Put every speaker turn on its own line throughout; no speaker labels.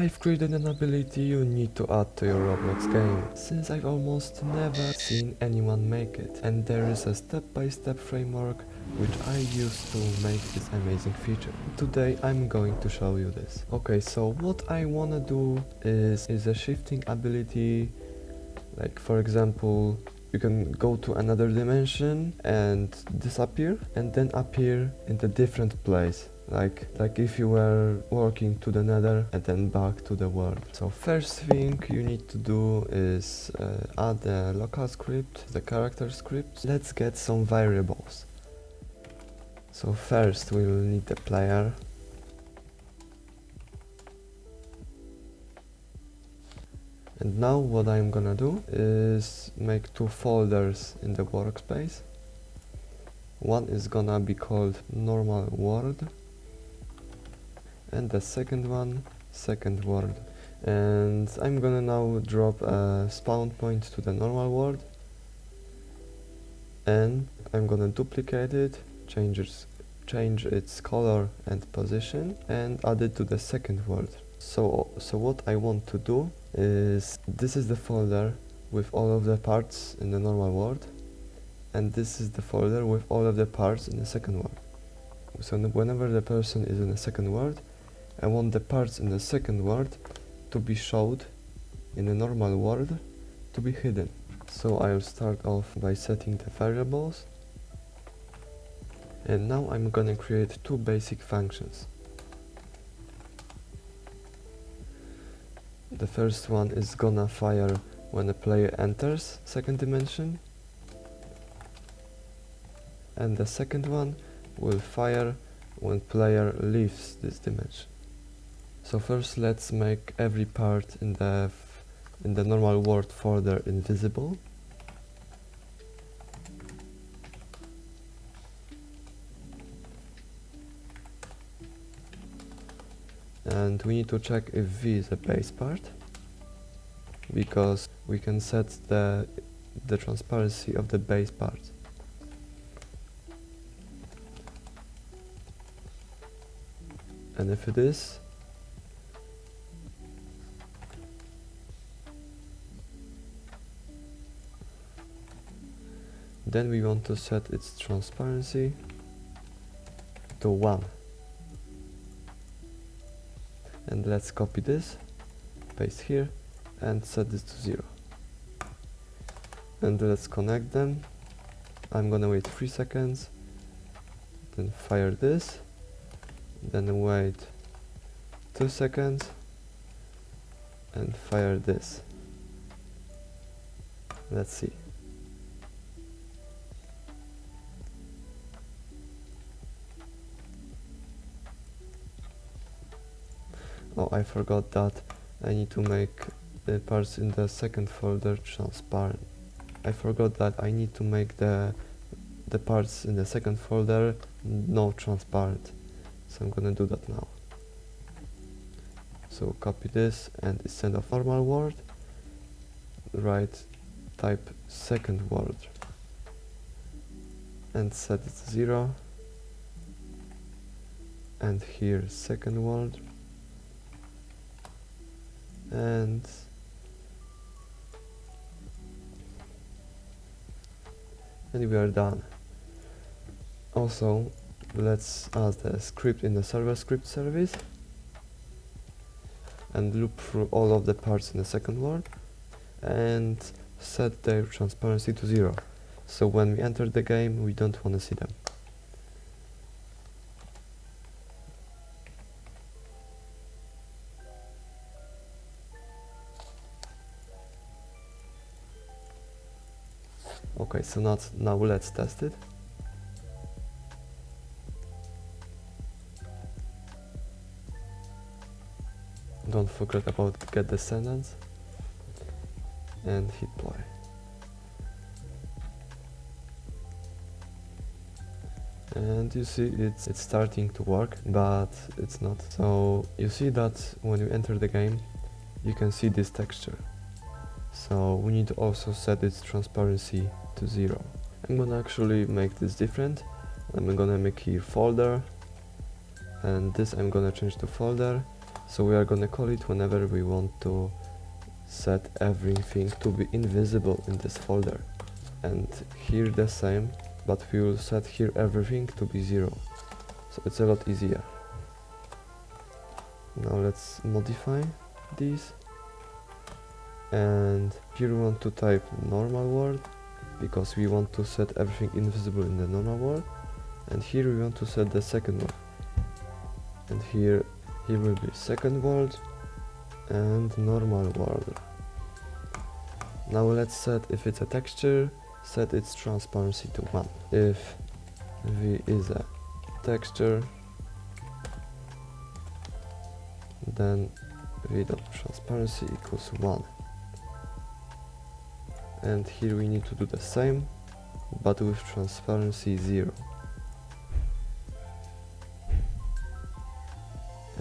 I've created an ability you need to add to your Roblox game, since I've almost never seen anyone make it, and there is a step-by-step framework which I use to make this amazing feature. Today I'm going to show you this. Okay, so what I wanna do is a shifting ability. Like, for example, you can go to another dimension and disappear and then appear in a different place. Like if you were walking to the nether and then back to the world. So first thing you need to do is add the local script, the character script. Let's get some variables. So first we'll need the player. And now what I'm gonna do is make two folders in the workspace. One is gonna be called normal world, and the second one, second world. And I'm gonna now drop a spawn point to the normal world, and I'm gonna duplicate it, change its color and position, and add it to the second world. So what I want to do is, this is the folder with all of the parts in the normal world, and this is the folder with all of the parts in the second world. So whenever the person is in the second world, I want the parts in the second world to be showed in the normal world to be hidden. So I'll start off by setting the variables, and now I'm gonna create two basic functions. The first one is gonna fire when a player enters second dimension, and the second one will fire when player leaves this dimension. So first let's make every part in the normal world folder invisible. And we need to check if V is a base part, because we can set the transparency of the base part. And if it is, then we want to set its transparency to 1. And let's copy this, paste here, and set this to 0. And let's connect them. I'm gonna wait 3 seconds, then fire this, then wait 2 seconds, and fire this. Let's see. Oh, I forgot that I need to make the parts in the second folder transparent. I forgot that I need to make the parts in the second folder no transparent. So I'm gonna do that now. So copy this, and instead of normal world, type second world and set it to 0. And here second world. And we are done. Also, let's add the script in the server script service and loop through all of the parts in the second world and set their transparency to 0. So when we enter the game, we don't want to see them. Okay, so now let's test it. Don't forget about get descendants and hit play. And you see it's starting to work, but it's not. So you see that when you enter the game, you can see this texture. So we need to also set its transparency to 0. I'm gonna actually make this different. I'm gonna make here folder, and this I'm gonna change to folder. So we are gonna call it whenever we want to set everything to be invisible in this folder. And here the same, but we will set here everything to be 0. So it's a lot easier. Now let's modify these. And here we want to type normal world, because we want to set everything invisible in the normal world. And here we want to set the second one. And here will be second world and normal world. Now let's set, if it's a texture, set its transparency to 1. If V is a texture, then v.transparency equals 1. And here we need to do the same, but with transparency 0.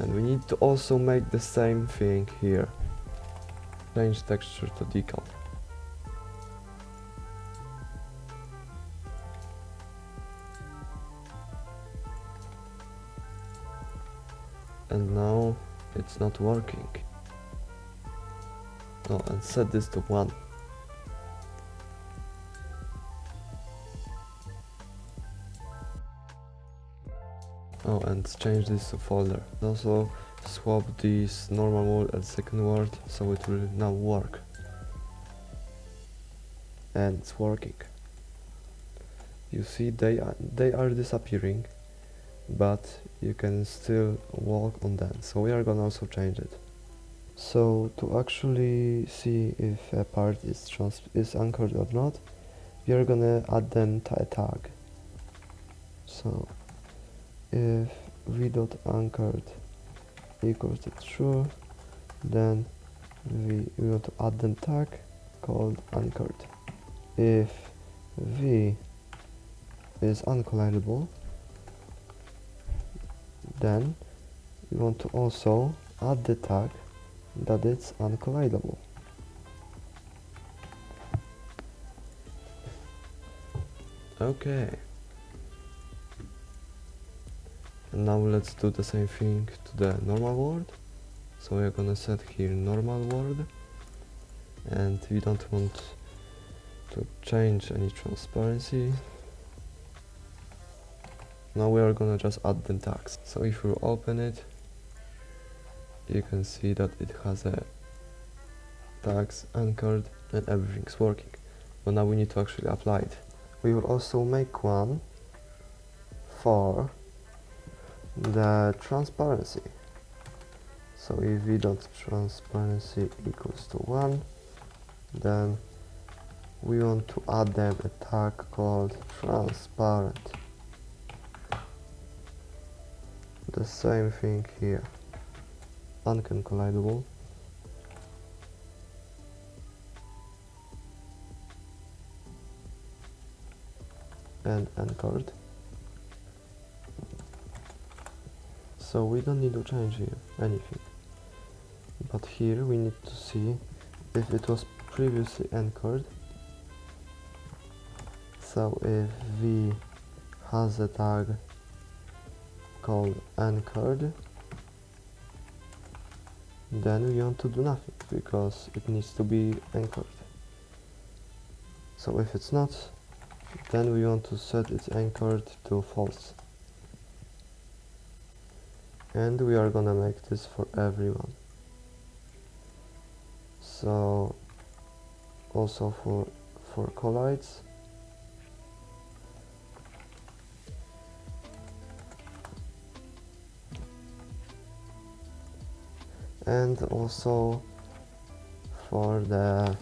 And we need to also make the same thing here. Change texture to decal. And now it's not working. Oh, and set this to 1. Oh, and change this to folder. Also swap this normal world and second world, so it will now work. And it's working. You see, they are disappearing, but you can still walk on them. So we are gonna also change it. So to actually see if a part is anchored or not, we are gonna add them to a tag. So if v.anchored equals to true, then we want to add them tag called anchored. If v is uncollidable, then we want to also add the tag that it's uncollidable. Okay. And now let's do the same thing to the normal world. So we're gonna set here normal world, and we don't want to change any transparency. Now we are gonna just add the tags. So if we open it, you can see that it has a tags anchored and everything's working. But now we need to actually apply it. We will also make one for the transparency. So if v.transparency equals to 1, then we want to add them a tag called transparent. The same thing here, uncollidable. And anchored. So we don't need to change here anything, but here we need to see if it was previously anchored. So if v has a tag called anchored, then we want to do nothing because it needs to be anchored. So if it's not, then we want to set its anchored to false. And we are gonna make this for everyone. So also for collides. And also for the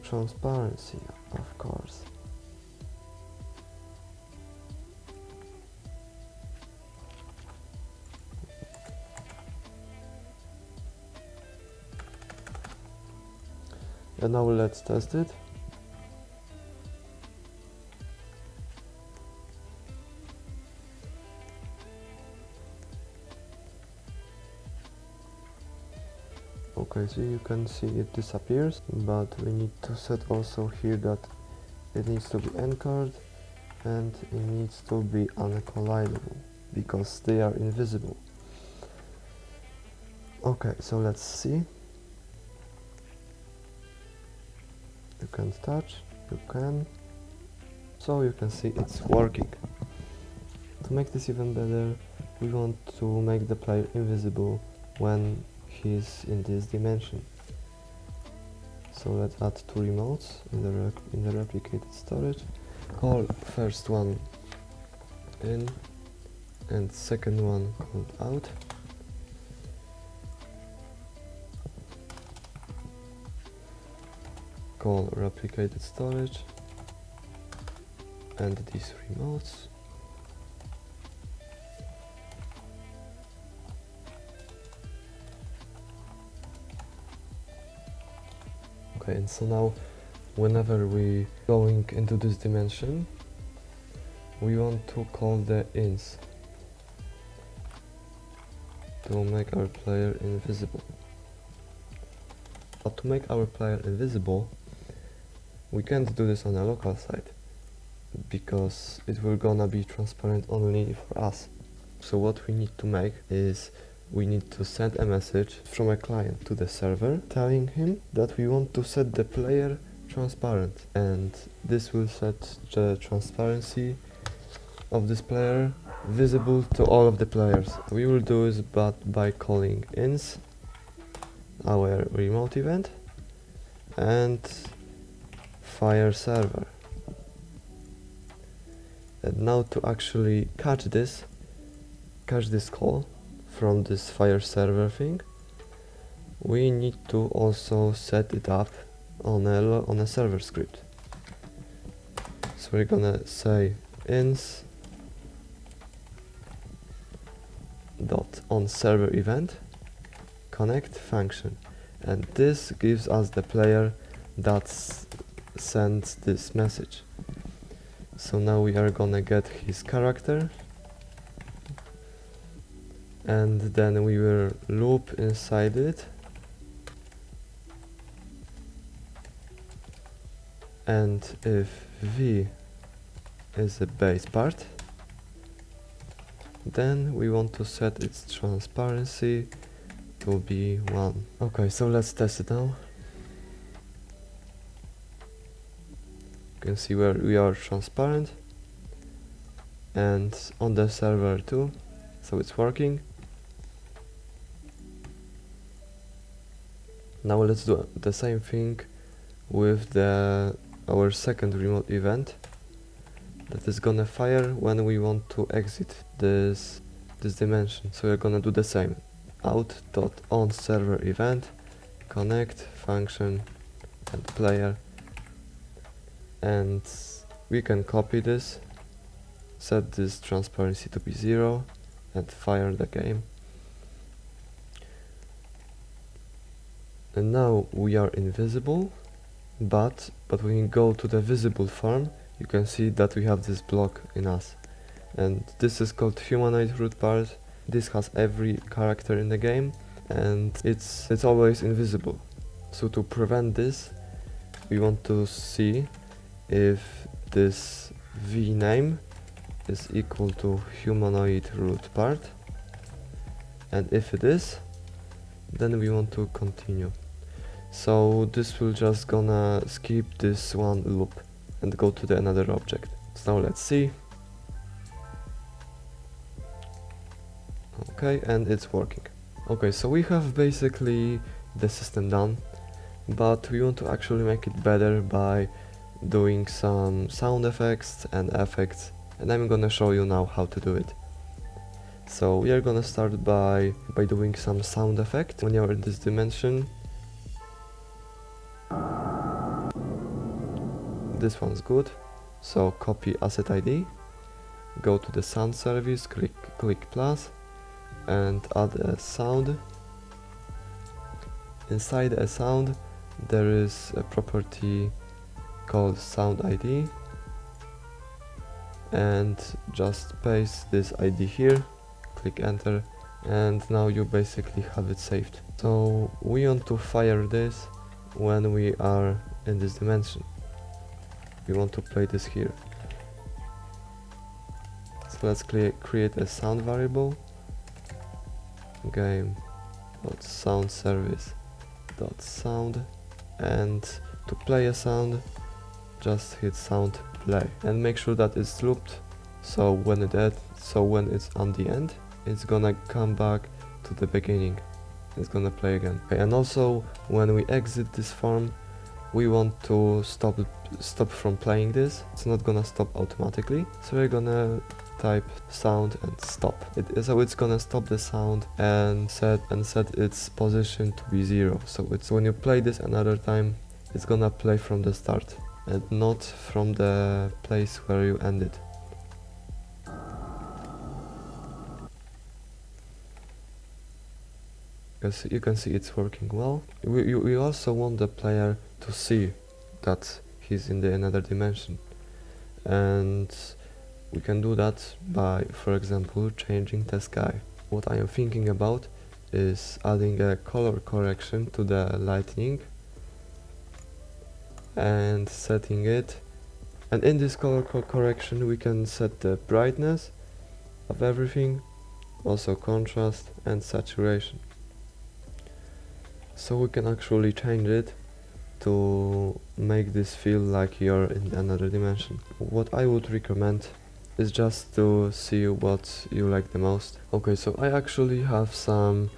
transparency, of course. And now let's test it. Okay, so you can see it disappears, but we need to set also here that it needs to be anchored and it needs to be uncollidable because they are invisible. Okay, so let's see. You can touch, you can. So you can see it's working. To make this even better, we want to make the player invisible when he's in this dimension. So let's add two remotes in the replicated storage. Call first one in and second one called out. Call replicated storage and these remotes. Okay, and so now whenever we going into this dimension, we want to call the ins to make our player invisible. But to make our player invisible, we can't do this on a local site because it will gonna be transparent only for us. So what we need to make is we need to send a message from a client to the server telling him that we want to set the player transparent, and this will set the transparency of this player visible to all of the players. We will do this by calling ins, our remote event, and fire server. And now to actually catch this call from this fire server thing, we need to also set it up on a server script. So we're gonna say ins dot on server event connect function, and this gives us the player that sends this message. So now we are gonna get his character, and then we will loop inside it, and if v is a base part, then we want to set its transparency to be 1. Okay, so let's test it now. You can see where we are transparent, and on the server too, so it's working. Now let's do the same thing with our second remote event that is gonna fire when we want to exit this dimension. So we're gonna do the same. out.onServer event connect function and player, and we can copy this, set this transparency to be 0 and fire the game. And now we are invisible, but when we go to the visible farm, you can see that we have this block in us, and this is called humanoid root part. This has every character in the game, and it's always invisible. So to prevent this, we want to see if this v name is equal to humanoid root part, and if it is, then we want to continue. So this will just gonna skip this one loop and go to another object. So now let's see. Okay, and it's working. Okay, so we have basically the system done, but we want to actually make it better by doing some sound effects, and I'm gonna show you now how to do it. So we are gonna start by doing some sound effect when you're in this dimension. This one's good. So copy asset ID, go to the sound service, click plus, and add a sound. Inside a sound there is a property called sound ID, and just paste this ID here, click enter, and now you basically have it saved. So we want to fire this when we are in this dimension. We want to play this here. So let's create a sound variable, game.soundService.sound, and to play a sound, just hit sound play and make sure that it's looped. So when it's on the end, it's gonna come back to the beginning. It's gonna play again. Okay, and also when we exit this form, we want to stop from playing this. It's not gonna stop automatically, so we're gonna type sound and stop. So it's gonna stop the sound and set its position to be 0. So it's when you play this another time, it's gonna play from the start and not from the place where you ended. Because you can see it's working well. We also want the player to see that he's in the another dimension, and we can do that by, for example, changing the sky. What I am thinking about is adding a color correction to the lightning and setting it, and in this color correction we can set the brightness of everything, also contrast and saturation. So we can actually change it to make this feel like you're in another dimension. What I would recommend is just to see what you like the most. Okay, so I actually have some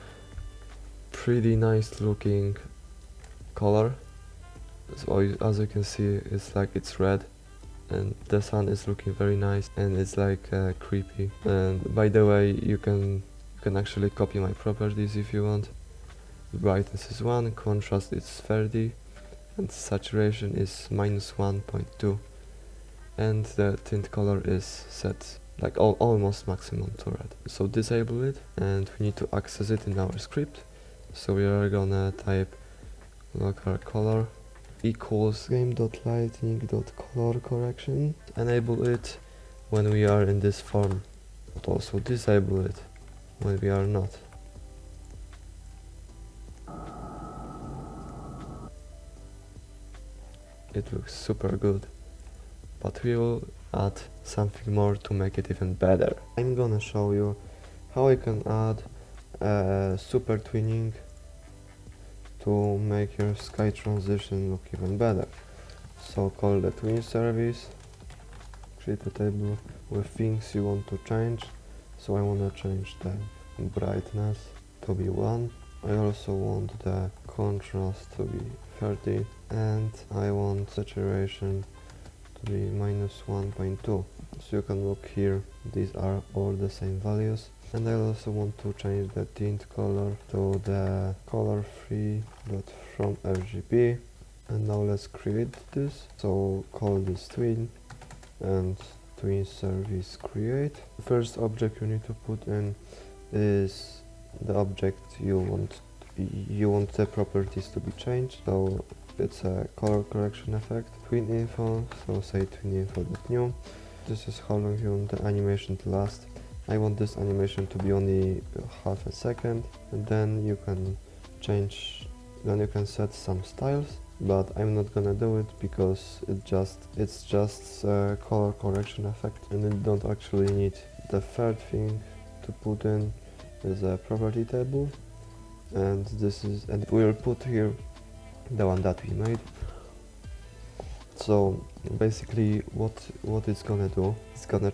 pretty nice looking color. So as you can see, it's red, and the sun is looking very nice, and it's like creepy. And by the way, you can actually copy my properties if you want. Brightness is 1, contrast is 30, and saturation is -1.2, and the tint color is set like almost maximum to red. So disable it, and we need to access it in our script. So we are gonna type local color equals game.lightning.color correction. Enable it when we are in this form, but also disable it when we are not. It looks super good, but we will add something more to make it even better. I'm gonna show you how I can add super tweening to make your sky transition look even better. So call the tween service, create a table with things you want to change. So I want to change the brightness to be 1. I also want the contrast to be 30, and I want saturation to be -1.2. So you can look here, these are all the same values. And I also want to change the tint color to the color free.from RGB. And now let's create this. So call this tween and tween service create. The first object you need to put in is the object you want the properties to be changed. So it's a color correction effect. Tween info, so say tween info.new. This is how long you want the animation to last. I want this animation to be only half a second, and then you can set some styles, but I'm not gonna do it because it's just a color correction effect, and you don't actually need. The third thing to put in is a property table, and we'll put here the one that we made. So basically what it's gonna do, it's gonna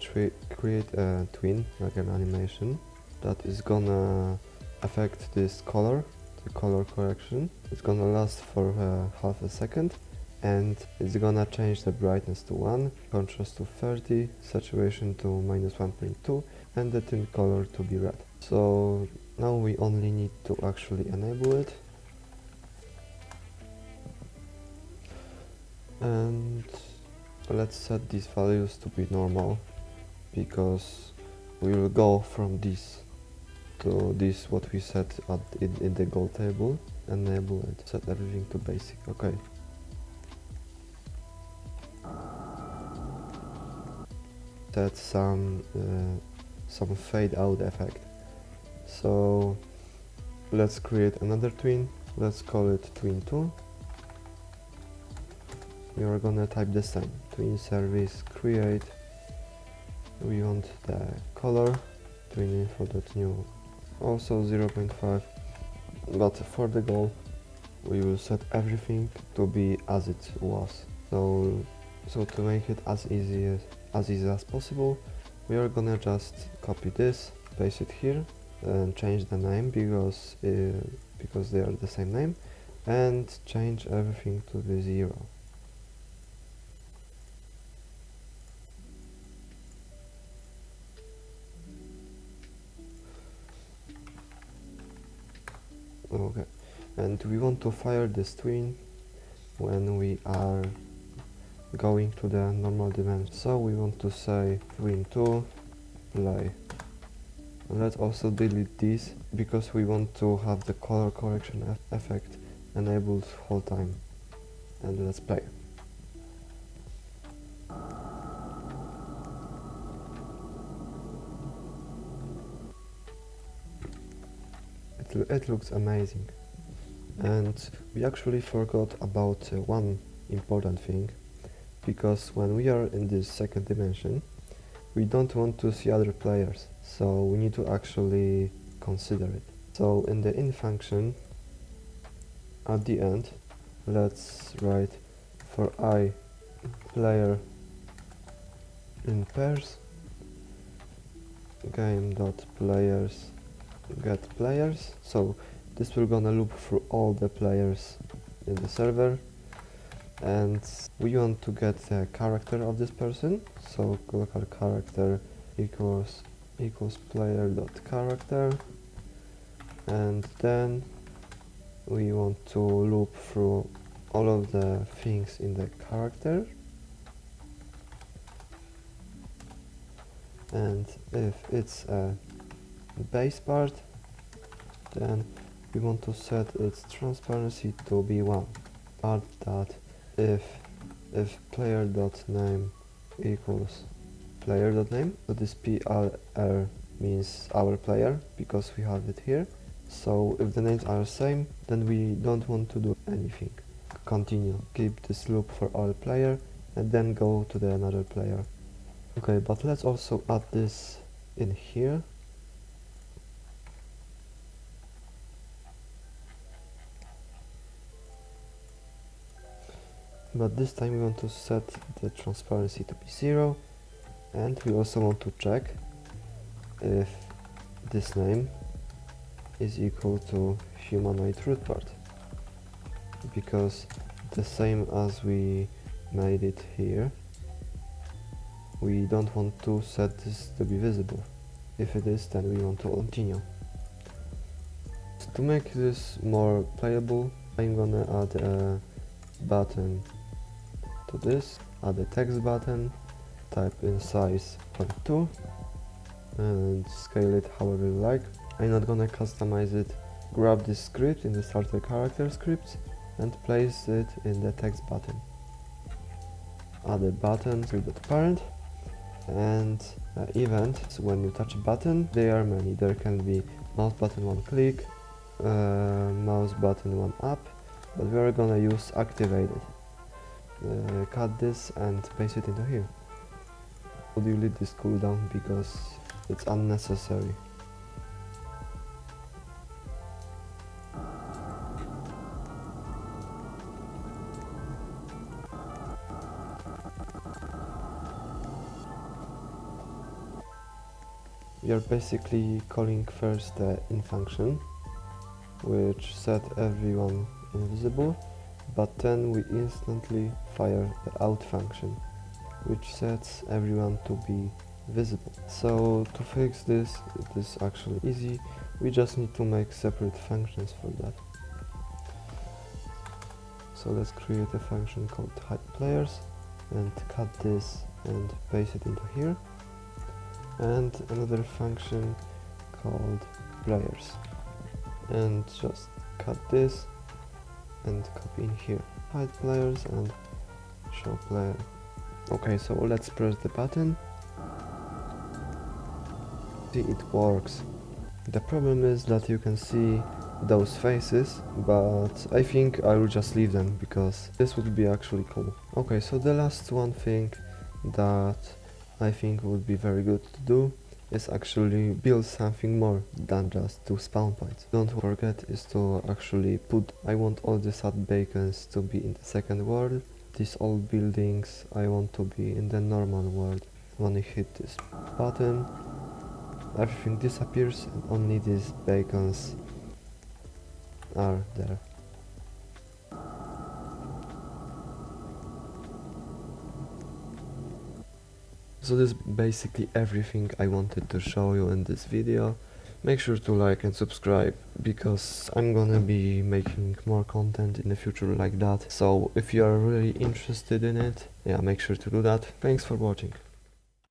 create a tween, like an animation, that is gonna affect this color, the color correction. It's gonna last for half a second, and it's gonna change the brightness to 1, contrast to 30, saturation to -1.2, and the tint color to be red. So now we only need to actually enable it. And let's set these values to be normal, because we will go from this to this what we set in the goal table. Enable it, set everything to basic. Okay. Set some fade out effect. So let's create another tween. Let's call it tween2. You're gonna type the same, tween service create, we want the color tweening for that new also 0.5, but for the goal we will set everything to be as it was. So to make it as easy as possible, we are gonna just copy this, paste it here, and change the name because they are the same name, and change everything to the 0. Okay, and we want to fire this tween when we are going to the normal dimension. So we want to say tween2 play. And let's also delete this because we want to have the color correction effect enabled whole time. And let's play. It looks amazing. And we actually forgot about one important thing, because when we are in this second dimension, we don't want to see other players, so we need to actually consider it. So in the in function, at the end, let's write for I player in pairs game.players get players. So this will gonna loop through all the players in the server, and we want to get the character of this person. So local character equals player.character, and then we want to loop through all of the things in the character, and if it's a base part, then we want to set its transparency to be 1. Part that if player.name equals player.name, so this PLR means our player because we have it here. So if the names are same, then we don't want to do anything. Continue, keep this loop for all player, and then go to the another player. Okay, but let's also add this in here. But this time we want to set the transparency to be 0, and we also want to check if this name is equal to humanoid root part, because the same as we made it here, we don't want to set this to be visible. If it is, then we want to continue. To make this more playable, I'm gonna add a button to this, add a text button, type in size 0.2 and scale it however you like. I'm not gonna customize it. Grab this script in the starter character scripts and place it in the text button. Add a button script.parent and event. So when you touch a button, there are many. There can be mouse button 1 click, mouse button 1 up, but we are gonna use activated. Cut this and paste it into here. Delete this cooldown because it's unnecessary. We are basically calling first the in function, which set everyone invisible, but then we instantly fire the out function, which sets everyone to be visible. So to fix this, it is actually easy. We just need to make separate functions for that. So let's create a function called hide players and cut this and paste it into here, and another function called players, and just cut this and copy in here, hide players and show player. Okay, so let's press the button. See, it works. The problem is that you can see those faces, but I think I will just leave them because this would be actually cool. Okay, so the last one thing that I think would be very good to do is actually build something more than just 2 spawn points. Don't forget is to actually put, I want all the sad beacons to be in the second world. These old buildings I want to be in the normal world. When I hit this button, everything disappears and only these beacons are there. So this is basically everything I wanted to show you in this video. Make sure to like and subscribe because I'm gonna be making more content in the future like that. So if you are really interested in it, yeah, make sure to do that. Thanks for watching.